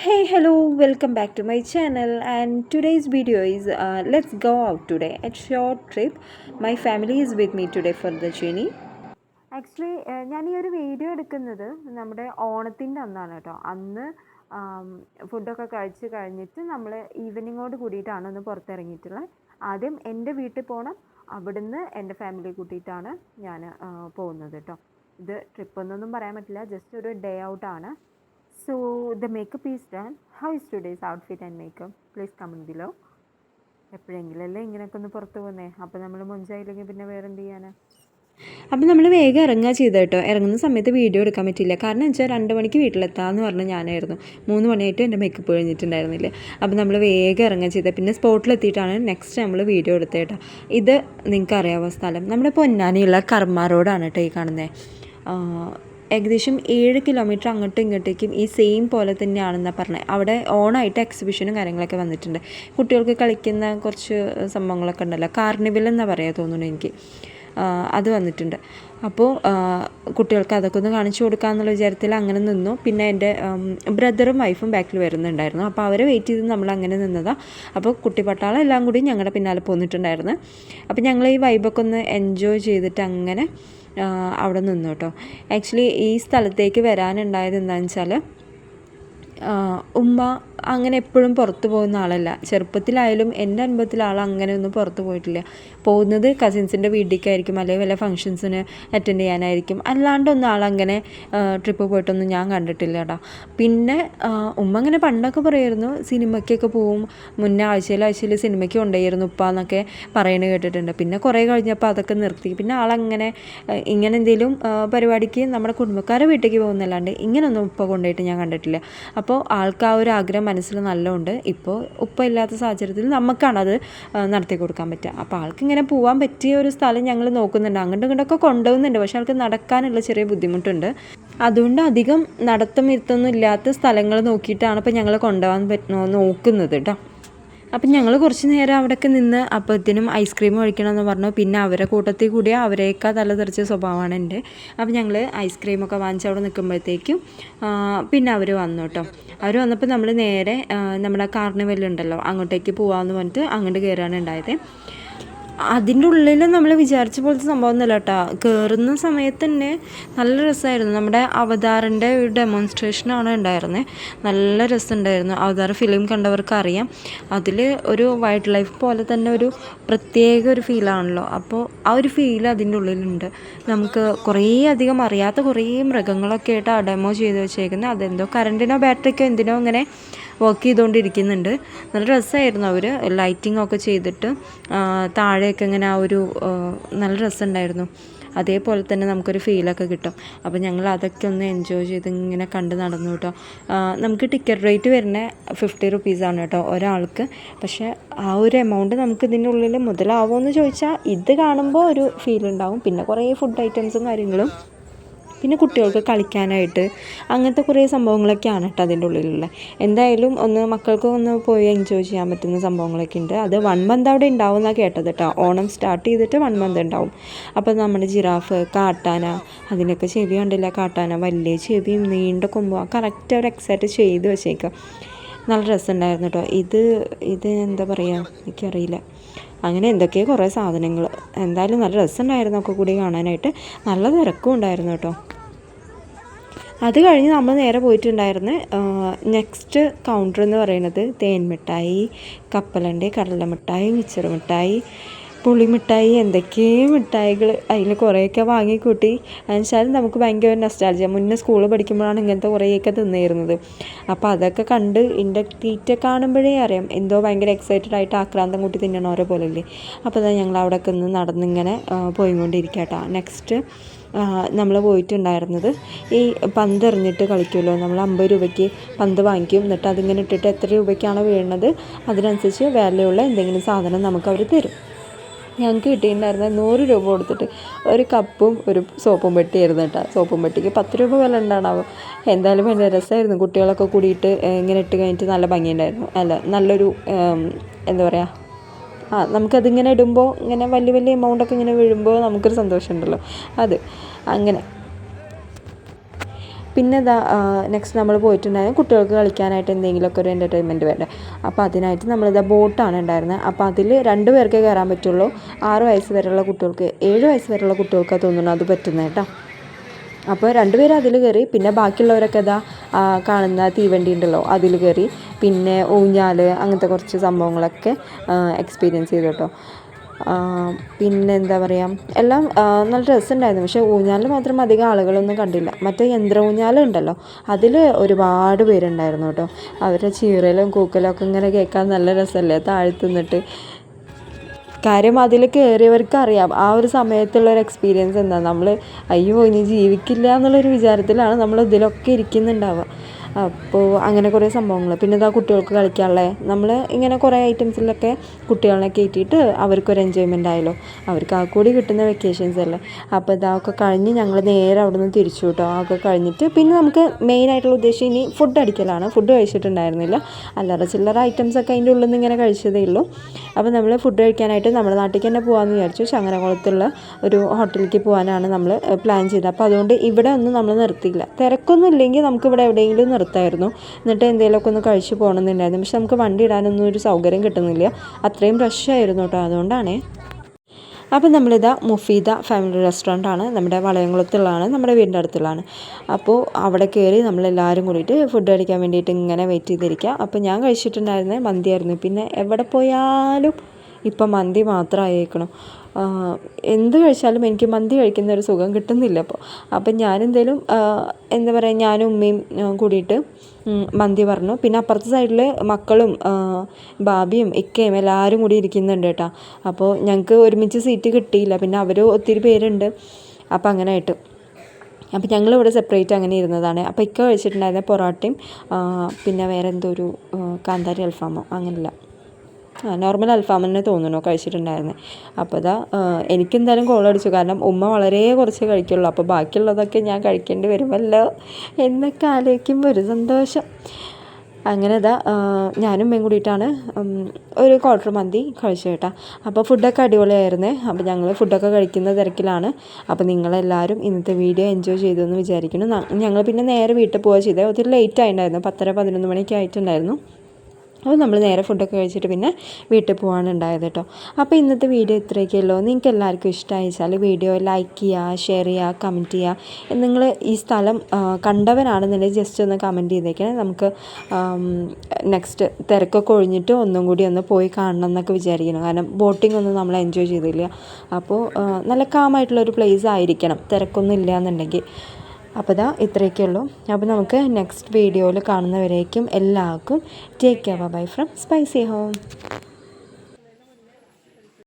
Hey, hello, welcome back to my channel. And today's video is let's go out today. A short trip. My family is with me today for the journey. Actually ഞാൻ ഈ ഒരു video എടുക്കുന്നത് നമ്മുടെ ഓണത്തിൻ്റെ അന്നാണ് കേട്ടോ. അന്ന് ഫുഡൊക്കെ കഴിച്ച് കഴിഞ്ഞിട്ട് നമ്മൾ ഈവനിങ്ങോട് കൂടിയിട്ടാണ് ഒന്ന് പുറത്തിറങ്ങിയിട്ടുള്ളത്. ആദ്യം എൻ്റെ വീട്ടിൽ പോകണം, അവിടുന്ന് എൻ്റെ ഫാമിലി കൂട്ടിയിട്ടാണ് ഞാൻ പോകുന്നത് കേട്ടോ. ഇത് ട്രിപ്പ് എന്നൊന്നും പറയാൻ പറ്റില്ല, ജസ്റ്റ് ഒരു day ഔട്ടാണ്. So the makeup is done. How is today's outfit and makeup? Please comment below. എപ്പോഴെങ്കിലല്ലേ ഇങ്ങനെയൊക്കെ ഒന്ന് പുറത്ത് പോകുന്നേ, അപ്പോൾ നമ്മൾ മൊഞ്ചായില്ലെങ്കിൽ പിന്നെ വേറെ എന്ത് ചെയ്യാനാ. അപ്പം നമ്മൾ വേഗം ഇറങ്ങുക ചെയ്ത കേട്ടോ. ഇറങ്ങുന്ന സമയത്ത് വീഡിയോ എടുക്കാൻ പറ്റില്ല, കാരണം വെച്ചാൽ 2 മണിക്ക് വീട്ടിലെത്താമെന്ന് പറഞ്ഞ് ഞാനായിരുന്നു. 3 മണിയായിട്ട് എൻ്റെ മേക്കപ്പ് കഴിഞ്ഞിട്ടുണ്ടായിരുന്നില്ല. അപ്പം നമ്മൾ വേഗം ഇറങ്ങുക ചെയ്തത്. പിന്നെ സ്പോട്ടിലെത്തിയിട്ടാണ് നെക്സ്റ്റ് നമ്മൾ വീഡിയോ എടുത്തത് കേട്ടോ. ഇത് നിങ്ങൾക്ക് അറിയാവുന്ന സ്ഥലം നമ്മുടെ പൊന്നാനിയുള്ള കർമ്മ റോഡാണ് കേട്ടോ ഈ കാണുന്നത്. ഏകദേശം 7 കിലോമീറ്റർ അങ്ങോട്ടും ഇങ്ങോട്ടേക്കും ഈ സെയിം പോലെ തന്നെയാണെന്നാണ് പറഞ്ഞത്. അവിടെ ഓണായിട്ട് എക്സിബിഷനും കാര്യങ്ങളൊക്കെ വന്നിട്ടുണ്ട്. കുട്ടികൾക്ക് കളിക്കുന്ന കുറച്ച് സംഭവങ്ങളൊക്കെ ഉണ്ടല്ലോ, കാർണിവൽ എന്നാണ് പറയുക തോന്നുന്നു എനിക്ക്, അത് വന്നിട്ടുണ്ട്. അപ്പോൾ കുട്ടികൾക്ക് അതൊക്കെ ഒന്ന് കാണിച്ചു കൊടുക്കാമെന്നുള്ള വിചാരത്തിൽ അങ്ങനെ നിന്നു. പിന്നെ എൻ്റെ ബ്രദറും വൈഫും ബാക്കിൽ വരുന്നുണ്ടായിരുന്നു. അപ്പോൾ അവരെ വെയിറ്റ് ചെയ്ത് നമ്മൾ അങ്ങനെ നിന്നതാണ്. അപ്പോൾ കുട്ടിപ്പട്ടാളം എല്ലാം കൂടി ഞങ്ങളുടെ പിന്നാലെ പോന്നിട്ടുണ്ടായിരുന്നു. അപ്പോൾ ഞങ്ങൾ ഈ വൈബൊക്കെ ഒന്ന് എൻജോയ് ചെയ്തിട്ട് അങ്ങനെ അവിടെ നിന്നു കേട്ടോ. ആക്ച്വലി ഈ സ്ഥലത്തേക്ക് വരാനുണ്ടായത് എന്താണെന്ന് വെച്ചാൽ ഉമ്മ അങ്ങനെ എപ്പോഴും പുറത്ത് പോകുന്ന ആളല്ല. ചെറുപ്പത്തിലായാലും എൻ്റെ അനുഭവത്തിൽ ആൾ അങ്ങനെ ഒന്നും പുറത്ത് പോയിട്ടില്ല. പോകുന്നത് കസിൻസിൻ്റെ വീട്ടിലേക്കായിരിക്കും, അല്ലെങ്കിൽ വല്ല ഫങ്ഷൻസിന് അറ്റൻഡ് ചെയ്യാനായിരിക്കും. അല്ലാണ്ടൊന്നും ആളങ്ങനെ ട്രിപ്പ് പോയിട്ടൊന്നും ഞാൻ കണ്ടിട്ടില്ല കേട്ടോ. പിന്നെ ഉമ്മ അങ്ങനെ പണ്ടൊക്കെ പറയുമായിരുന്നു സിനിമയ്ക്കൊക്കെ പോവും, മുന്നേ ആഴ്ചയിൽ സിനിമയ്ക്ക് കൊണ്ടുപോയിരുന്നു ഉപ്പ എന്നൊക്കെ പറയുന്നത് കേട്ടിട്ടുണ്ട്. പിന്നെ കുറേ കഴിഞ്ഞപ്പോൾ അതൊക്കെ നിർത്തി. പിന്നെ ആളങ്ങനെ ഇങ്ങനെ എന്തെങ്കിലും പരിപാടിക്ക് നമ്മുടെ കുടുംബക്കാരെ വീട്ടിലേക്ക് പോകുന്നല്ലാണ്ട് ഇങ്ങനെയൊന്നും ഉപ്പ കൊണ്ടുപോയിട്ട് ഞാൻ കണ്ടിട്ടില്ല. അപ്പോൾ ആൾക്ക് ആ ഒരു ആഗ്രഹം മനസ്സിൽ നല്ലതുണ്ട്. ഇപ്പോൾ ഉപ്പ ഇല്ലാത്ത സാഹചര്യത്തിൽ നമുക്കാണത് നടത്തി കൊടുക്കാൻ പറ്റുക. അപ്പോൾ ആൾക്ക് ഇങ്ങനെ പോകാൻ പറ്റിയ ഒരു സ്ഥലം ഞങ്ങൾ നോക്കുന്നുണ്ട്. അങ്ങോട്ടും ഇങ്ങോട്ടൊക്കെ കൊണ്ടുപോകുന്നുണ്ട്, പക്ഷേ ആൾക്ക് നടക്കാനുള്ള ചെറിയ ബുദ്ധിമുട്ടുണ്ട്. അതുകൊണ്ട് അധികം നടത്തം ഇരുത്തൊന്നും ഇല്ലാത്ത സ്ഥലങ്ങൾ നോക്കിയിട്ടാണ് ഇപ്പോൾ ഞങ്ങൾ കൊണ്ടുപോകാൻ നോക്കുന്നത് കേട്ടോ. അപ്പം ഞങ്ങൾ കുറച്ച് നേരം അവിടെയൊക്കെ നിന്ന് അപ്പോഴത്തേനും ഐസ്ക്രീം കഴിക്കണമെന്ന് പറഞ്ഞു. പിന്നെ അവരെ കൂട്ടത്തിൽ കൂടി അവരേക്കാൾ തലതെറിച്ച സ്വഭാവമാണ് എൻ്റെ. അപ്പം ഞങ്ങൾ ഐസ്ക്രീമൊക്കെ വാങ്ങിച്ച് അവിടെ നിൽക്കുമ്പോഴത്തേക്കും പിന്നെ അവർ വന്നു കേട്ടോ. അവർ വന്നപ്പോൾ നമ്മൾ നേരെ നമ്മുടെ കാർണിവലുണ്ടല്ലോ അങ്ങോട്ടേക്ക് പോകാമെന്ന് പറഞ്ഞിട്ട് അങ്ങോട്ട് കയറാണ് ഉണ്ടായത്. അതിൻ്റെ ഉള്ളിൽ നമ്മൾ വിചാരിച്ച പോലത്തെ സംഭവം ഒന്നുമല്ല കേട്ടോ. കയറുന്ന സമയത്ത് തന്നെ നല്ല രസമായിരുന്നു. നമ്മുടെ അവതാറിൻ്റെ ഒരു ഡെമോൺസ്ട്രേഷനാണ് ഉണ്ടായിരുന്നത്. നല്ല രസമുണ്ടായിരുന്നു. അവതാർ ഫിലിം കണ്ടവർക്ക് അറിയാം, അതിൽ ഒരു വൈൽഡ് ലൈഫ് പോലെ തന്നെ ഒരു പ്രത്യേക ഒരു ഫീലാണല്ലോ. അപ്പോൾ ആ ഒരു ഫീൽ അതിൻ്റെ ഉള്ളിലുണ്ട്. നമുക്ക് കുറേ അധികം അറിയാത്ത കുറേ മൃഗങ്ങളൊക്കെ ആയിട്ട് ആ ഡെമോ ചെയ്ത് വെച്ചേക്കുന്നത്. അതെന്തോ കറണ്ടിനോ ബാറ്ററിക്കോ എന്തിനോ ഇങ്ങനെ വർക്ക് ചെയ്തുകൊണ്ടിരിക്കുന്നുണ്ട്. നല്ല രസമായിരുന്നു. അവർ ലൈറ്റിംഗ് ഒക്കെ ചെയ്തിട്ട് താഴെയൊക്കെ ഇങ്ങനെ ആ ഒരു നല്ല രസമുണ്ടായിരുന്നു. അതേപോലെ തന്നെ നമുക്കൊരു ഫീലൊക്കെ കിട്ടും. അപ്പോൾ ഞങ്ങൾ അതൊക്കെ ഒന്ന് എൻജോയ് ചെയ്ത് ഇങ്ങനെ കണ്ട് നടന്നു കേട്ടോ. നമുക്ക് ടിക്കറ്റ് റേറ്റ് വരുന്നത് 50 റുപ്പീസാണ് കേട്ടോ ഒരാൾക്ക്. പക്ഷേ ആ ഒരു എമൗണ്ട് നമുക്ക് ഇതിൻ്റെ ഉള്ളിൽ മുതലാവുമോ എന്ന് ചോദിച്ചാൽ ഇത് കാണുമ്പോൾ ഒരു ഫീൽ ഉണ്ടാവും. പിന്നെ കുറേ ഫുഡ് ഐറ്റംസും കാര്യങ്ങളും, പിന്നെ കുട്ടികൾക്ക് കളിക്കാനായിട്ട് അങ്ങനത്തെ കുറേ സംഭവങ്ങളൊക്കെയാണ് കേട്ടോ അതിൻ്റെ ഉള്ളിലുള്ള. എന്തായാലും ഒന്ന് മക്കൾക്ക് ഒന്ന് പോയി എൻജോയ് ചെയ്യാൻ പറ്റുന്ന സംഭവങ്ങളൊക്കെ ഉണ്ട്. അത് 1 മന്ത് അവിടെ ഉണ്ടാവും എന്നാണ് കേട്ടത് കേട്ടോ. ഓണം സ്റ്റാർട്ട് ചെയ്തിട്ട് 1 മന്ത് ഉണ്ടാവും. അപ്പോൾ നമ്മുടെ ജിറാഫ്, കാട്ടാന, അതിനൊക്കെ ചെവി കണ്ടില്ല, കാട്ടാന വലിയ ചെവിയും നീണ്ട കൊമ്പും കറക്റ്റ് അവർ എക്സാക്റ്റ് ചെയ്ത് വെച്ചേക്കാം. നല്ല രസമുണ്ടായിരുന്നു കേട്ടോ. ഇത് എന്താ പറയുക എനിക്കറിയില്ല. അങ്ങനെ എന്തൊക്കെയോ കുറേ സാധനങ്ങൾ. എന്തായാലും നല്ല രസമുണ്ടായിരുന്നു ഒക്കെ കൂടി കാണാനായിട്ട്. നല്ല തിരക്കും ഉണ്ടായിരുന്നു കേട്ടോ. അത് കഴിഞ്ഞ് നമ്മൾ നേരെ പോയിട്ടുണ്ടായിരുന്നു നെക്സ്റ്റ് കൗണ്ടർ എന്ന് പറയുന്നത് തേൻമിഠായി, കപ്പലണ്ടി, കടലമിഠായി, മിച്ചർ മിഠായി, പുളിമിഠായി, എന്തൊക്കെയോ മിഠായികൾ അതിൽ കുറേയൊക്കെ വാങ്ങിക്കൂട്ടി. എന്നുവെച്ചാൽ നമുക്ക് ഭയങ്കര നൊസ്റ്റാൾജിയ. മുന്നേ സ്കൂളിൽ പഠിക്കുമ്പോഴാണ് ഇങ്ങനത്തെ കുറേയൊക്കെ തിന്നിരുന്നത്. അപ്പോൾ അതൊക്കെ കണ്ട് ഇതിൻ്റെ തീറ്റ കാണുമ്പോഴേ അറിയാം എന്തോ ഭയങ്കര എക്സൈറ്റഡ് ആയിട്ട് ആക്രാന്തം കൂട്ടി തിന്നണ ഓരോ പോലെ അല്ലേ. അപ്പോൾ അതാ ഞങ്ങൾ അവിടെയൊക്കെ ഒന്ന് നടന്നിങ്ങനെ പോയിക്കൊണ്ടിരിക്കുക കേട്ടോ. നെക്സ്റ്റ് നമ്മൾ പോയിട്ടുണ്ടായിരുന്നത് ഈ പന്ത് എറിഞ്ഞിട്ട് കളിക്കുമല്ലോ. നമ്മൾ 50 രൂപയ്ക്ക് പന്ത് വാങ്ങിക്കും, എന്നിട്ട് അതിങ്ങനെ ഇട്ടിട്ട് എത്ര രൂപയ്ക്കാണോ വീഴുന്നത് അതിനനുസരിച്ച് വാല്യുള്ള എന്തെങ്കിലും സാധനം നമുക്ക് അവർ തരും. ഞങ്ങൾക്ക് കിട്ടിയിട്ടുണ്ടായിരുന്നത് 100 രൂപ കൊടുത്തിട്ട് ഒരു കപ്പും ഒരു സോപ്പും പെട്ടിയായിരുന്നു കേട്ടോ. സോപ്പും പെട്ടിക്ക് 10 രൂപ വില ഉണ്ടാവും. എന്തായാലും ഭയങ്കര രസമായിരുന്നു. കുട്ടികളൊക്കെ കൂടിയിട്ട് ഇങ്ങനെ ഇട്ട് കഴിഞ്ഞിട്ട് നല്ല ഭംഗിയുണ്ടായിരുന്നു. നല്ലൊരു എന്താ പറയുക, നമുക്കതിങ്ങനെ ഇടുമ്പോൾ ഇങ്ങനെ വലിയ എമൗണ്ടൊക്കെ ഇങ്ങനെ വീഴുമ്പോൾ നമുക്കൊരു സന്തോഷമുണ്ടല്ലോ. അത് അങ്ങനെ പിന്നെ നെക്സ്റ്റ് നമ്മൾ പോയിട്ടുണ്ടായിരുന്നു കുട്ടികൾക്ക് കളിക്കാനായിട്ട് എന്തെങ്കിലുമൊക്കെ ഒരു എൻ്റർടൈൻമെൻറ്റ് വേണ്ടേ. അപ്പോൾ അതിനായിട്ട് ബോട്ടാണ് ഉണ്ടായിരുന്നത്. അപ്പോൾ അതിൽ 2 പേർക്കേ കയറാൻ പറ്റുള്ളൂ. 6 വയസ്സ് വരെയുള്ള കുട്ടികൾക്ക്, 7 വയസ്സ് വരെയുള്ള കുട്ടികൾക്കാണ് തോന്നുന്നു അത് പറ്റുന്നത് കേട്ടോ. അപ്പോൾ 2 പേര് അതിൽ കയറി. പിന്നെ ബാക്കിയുള്ളവരൊക്കെ കാണുന്ന തീവണ്ടി ഉണ്ടല്ലോ അതിൽ കയറി. പിന്നെ ഊഞ്ഞാൽ അങ്ങനത്തെ കുറച്ച് സംഭവങ്ങളൊക്കെ എക്സ്പീരിയൻസ് ചെയ്തു കേട്ടോ. പിന്നെ എന്താ പറയുക, എല്ലാം നല്ല രസമുണ്ടായിരുന്നു. പക്ഷേ ഊഞ്ഞാലിൽ മാത്രം അധികം ആളുകളൊന്നും കണ്ടില്ല. മറ്റേ യന്ത്ര ഊഞ്ഞാലുണ്ടല്ലോ അതിൽ ഒരുപാട് പേരുണ്ടായിരുന്നു കേട്ടോ. അവരുടെ ചീറലും കൂക്കലും ഒക്കെ ഇങ്ങനെ കേൾക്കാൻ നല്ല രസമല്ലേ താഴത്ത് നിന്നിട്ട്. കാര്യം അതിൽ കയറിയവർക്ക് അറിയാം ആ ഒരു സമയത്തുള്ളൊരു എക്സ്പീരിയൻസ് എന്താ. നമ്മൾ അയ്യോ ഇനി ജീവിക്കില്ല എന്നുള്ളൊരു വിചാരത്തിലാണ് നമ്മൾ ഇതിലൊക്കെ ഇരിക്കുന്നുണ്ടാവുക. അപ്പോൾ അങ്ങനെ കുറേ സംഭവങ്ങൾ. പിന്നെ കുട്ടികൾക്ക് കളിക്കാനുള്ള നമ്മൾ ഇങ്ങനെ കുറേ ഐറ്റംസിലൊക്കെ കുട്ടികളെ കയറ്റിയിട്ട് അവർക്കൊരു എൻജോയ്മെൻ്റ് ആയല്ലോ. അവർക്ക് ആ കൂടി കിട്ടുന്ന വെക്കേഷൻസ് അല്ലേ. അപ്പോൾ ഇതൊക്കെ കഴിഞ്ഞ് ഞങ്ങൾ നേരെ അവിടെ നിന്ന് തിരിച്ചു കേട്ടോ. അതൊക്കെ കഴിഞ്ഞിട്ട് പിന്നെ നമുക്ക് മെയിനായിട്ടുള്ള ഉദ്ദേശം ഇനി ഫുഡ് അടിക്കലാണ്. ഫുഡ് കഴിച്ചിട്ടുണ്ടായിരുന്നില്ല, അല്ലാതെ ചില്ലറ ഐറ്റംസൊക്കെ അതിൻ്റെ ഉള്ളിൽ നിന്ന് ഇങ്ങനെ കഴിച്ചതേ ഉള്ളൂ. അപ്പോൾ നമ്മൾ ഫുഡ് കഴിക്കാനായിട്ട് നമ്മുടെ നാട്ടിലേക്ക് തന്നെ പോകാമെന്ന് വിചാരിച്ചു. ചങ്ങരകുളത്തുള്ള ഒരു ഹോട്ടലിലേക്ക് പോകാനാണ് നമ്മൾ പ്ലാൻ ചെയ്തത്. അപ്പോൾ അതുകൊണ്ട് ഇവിടെ ഒന്നും നമ്മൾ നിർത്തിയില്ല. തിരക്കൊന്നും ഇല്ലെങ്കിൽ നമുക്ക് ഇവിടെ എവിടെയെങ്കിലും നിർത്തായിരുന്നു. എന്നിട്ട് എന്തെങ്കിലുമൊക്കെ ഒന്ന് കഴിച്ച് പോകണമെന്നുണ്ടായിരുന്നു. പക്ഷെ നമുക്ക് വണ്ടി ഇടാനൊന്നും ഒരു സൗകര്യം കിട്ടുന്നില്ല, അത്രയും റഷായിരുന്നു കേട്ടോ. അതുകൊണ്ടാണ്. അപ്പോൾ മുഫീദ ഫാമിലി റെസ്റ്റോറൻ്റ് ആണ്, നമ്മുടെ വളയംകുളത്തുള്ളതാണ്, നമ്മുടെ വീടിൻ്റെ അടുത്തുള്ളതാണ്. അപ്പോൾ അവിടെ കയറി നമ്മളെല്ലാവരും കൂടിയിട്ട് ഫുഡ് കഴിക്കാൻ വേണ്ടിയിട്ട് ഇങ്ങനെ വെയിറ്റ് ചെയ്തിരിക്കുക. അപ്പോൾ ഞാൻ കഴിച്ചിട്ടുണ്ടായിരുന്നത് മന്തിയായിരുന്നു. പിന്നെ എവിടെ പോയാലും ഇപ്പം മന്തി മാത്രമായേക്കണം. എന്ത് കഴിച്ചാലും എനിക്ക് മന്തി കഴിക്കുന്ന ഒരു സുഖം കിട്ടുന്നില്ല അപ്പം ഞാനെന്തേലും എന്താ പറയുക, ഞാനും ഉമ്മയും കൂടിയിട്ട് മന്തി പറഞ്ഞു. പിന്നെ അപ്പുറത്തെ സൈഡിൽ മക്കളും ബാബിയും ഇക്കയും എല്ലാവരും കൂടി ഇരിക്കുന്നുണ്ട് കേട്ടോ. അപ്പോൾ ഞങ്ങൾക്ക് ഒരുമിച്ച് സീറ്റ് കിട്ടിയില്ല. പിന്നെ അവർ ഒത്തിരി പേരുണ്ട്. അപ്പോൾ അങ്ങനെ ആയിട്ട് അപ്പോൾ ഞങ്ങളിവിടെ സെപ്പറേറ്റ് അങ്ങനെ ഇരുന്നതാണ്. അപ്പോൾ ഇക്ക കഴിച്ചിട്ടുണ്ടായിരുന്ന പൊറോട്ടയും പിന്നെ വേറെ എന്തോ ഒരു കാന്താരി അൽഫാമോ അങ്ങനെയല്ല, നോർമൽ അൽഫാം തന്നെ തോന്നുന്നു കഴിച്ചിട്ടുണ്ടായിരുന്നത്. അപ്പോൾ എനിക്കെന്തായാലും കോളടിച്ചു. കാരണം ഉമ്മ വളരെ കുറച്ച് കഴിക്കുള്ളൂ. അപ്പോൾ ബാക്കിയുള്ളതൊക്കെ ഞാൻ കഴിക്കേണ്ടി വരുമല്ലോ എന്നൊക്കെ ആലോചിക്കുമ്പോൾ ഒരു സന്തോഷം. അങ്ങനെ ഞാനും ഉമ്മയും കൂടിയിട്ടാണ് ഒരു ക്വാർട്ടർ മന്തി കഴിച്ചു കേട്ടോ. അപ്പോൾ ഫുഡൊക്കെ അടിപൊളിയായിരുന്നേ. അപ്പോൾ ഞങ്ങൾ ഫുഡൊക്കെ കഴിക്കുന്ന തിരക്കിലാണ്. അപ്പോൾ നിങ്ങളെല്ലാവരും ഇന്നത്തെ വീഡിയോ എൻജോയ് ചെയ്തു എന്ന് വിചാരിക്കുന്നു. ഞങ്ങൾ പിന്നെ നേരെ വീട്ടിൽ പോവുക ചെയ്തത്. ഒത്തിരി ലേറ്റ് ആയിട്ടുണ്ടായിരുന്നു, 10-11 മണിയൊക്കെ ആയിട്ടുണ്ടായിരുന്നു. അപ്പോൾ നമ്മൾ നേരെ ഫുഡൊക്കെ കഴിച്ചിട്ട് പിന്നെ വീട്ടിൽ പോകാൻ ഉണ്ടായത് കേട്ടോ. അപ്പോൾ ഇന്നത്തെ വീഡിയോ ഇത്രയൊക്കെയല്ലോ. നിങ്ങൾക്ക് എല്ലാവർക്കും ഇഷ്ടമായിച്ചാൽ വീഡിയോ ലൈക്ക് ചെയ്യുക, ഷെയർ ചെയ്യുക, കമൻറ്റ് ചെയ്യുക. നിങ്ങൾ ഈ സ്ഥലം കണ്ടവനാണെന്നുണ്ടെങ്കിൽ ജസ്റ്റ് ഒന്ന് കമൻറ്റ് ചെയ്തേക്കണേ. നമുക്ക് നെക്സ്റ്റ് തിരക്കൊക്കെ ഒഴിഞ്ഞിട്ട് ഒന്നും കൂടി ഒന്ന് പോയി കാണണം എന്നൊക്കെ വിചാരിക്കണം. കാരണം ബോട്ടിംഗ് ഒന്നും നമ്മൾ എൻജോയ് ചെയ്തില്ല. അപ്പോൾ നല്ല കാമായിട്ടുള്ളൊരു പ്ലേസ് ആയിരിക്കണം, തിരക്കൊന്നും ഇല്ല എന്നുണ്ടെങ്കിൽ. അപ്പോൾ ഇത്രയൊക്കെയുള്ളൂ. അപ്പോൾ നമുക്ക് നെക്സ്റ്റ് വീഡിയോയിൽ കാണുന്നവരേക്കും എല്ലാവർക്കും take care, bye from spicy home.